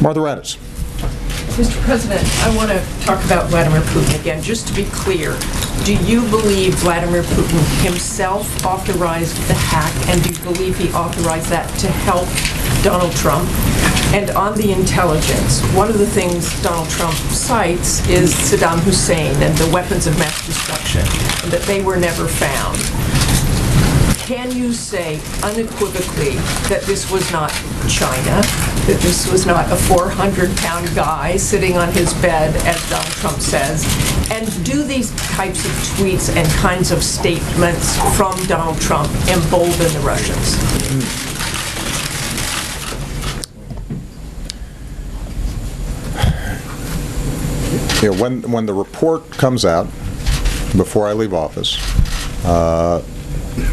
Martha Raddatz. Mr. President, I want to talk about Vladimir Putin again. Just to be clear, do you believe Vladimir Putin himself authorized the hack, and do you believe he authorized that to help Donald Trump? And on the intelligence, one of the things Donald Trump cites is Saddam Hussein and the weapons of mass destruction, and that they were never found. Can you say unequivocally that this was not China, that this was not a 400-pound guy sitting on his bed, as Donald Trump says? And do these types of tweets and kinds of statements from Donald Trump embolden the Russians? You know, when the report comes out before I leave office,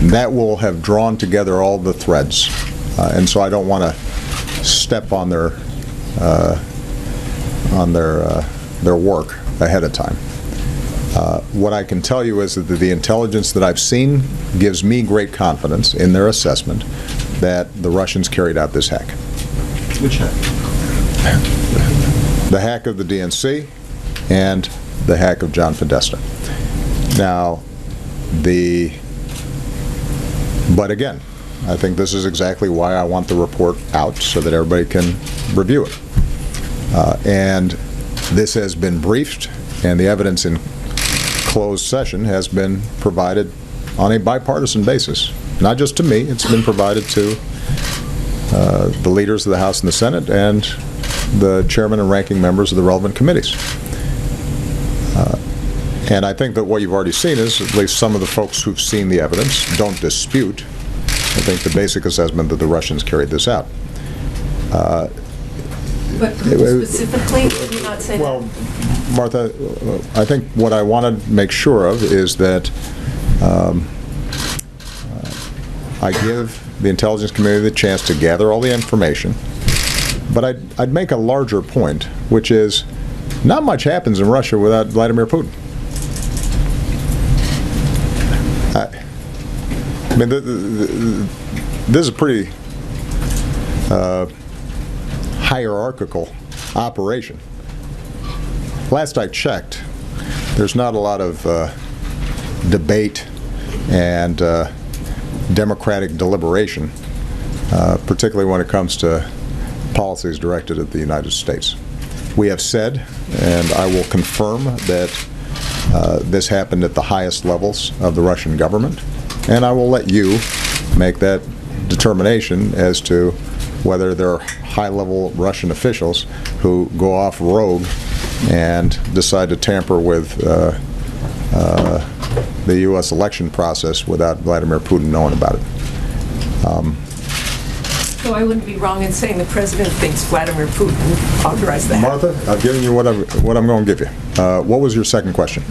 that will have drawn together all the threads, and so I don't want to step on their work ahead of time. What I can tell you is that the intelligence that I've seen gives me great confidence in their assessment that the Russians carried out this hack. Which hack? The hack of the DNC and the hack of John Podesta. Now, but again, I think this is exactly why I want the report out, so that everybody can review it. And this has been briefed, and the evidence in closed session has been provided on a bipartisan basis. Not just to me, it's been provided to the leaders of the House and the Senate and the chairman and ranking members of the relevant committees. And I think that what you've already seen is at least some of the folks who've seen the evidence don't dispute, I think, the basic assessment that the Russians carried this out. But specifically, did you not say well, that? Martha, I think what I want to make sure of is that I give the intelligence community the chance to gather all the information, but I'd make a larger point, which is not much happens in Russia without Vladimir Putin. I mean, this is a pretty hierarchical operation. Last I checked, there's not a lot of debate and democratic deliberation, particularly when it comes to policies directed at the United States. We have said, and I will confirm, that this happened at the highest levels of the Russian government, and I will let you make that determination as to whether there are high-level Russian officials who go off rogue and decide to tamper with the U.S. election process without Vladimir Putin knowing about it. So I wouldn't be wrong in saying the president thinks Vladimir Putin authorized the hack. Martha, I've given you what I'm going to give you. What was your second question?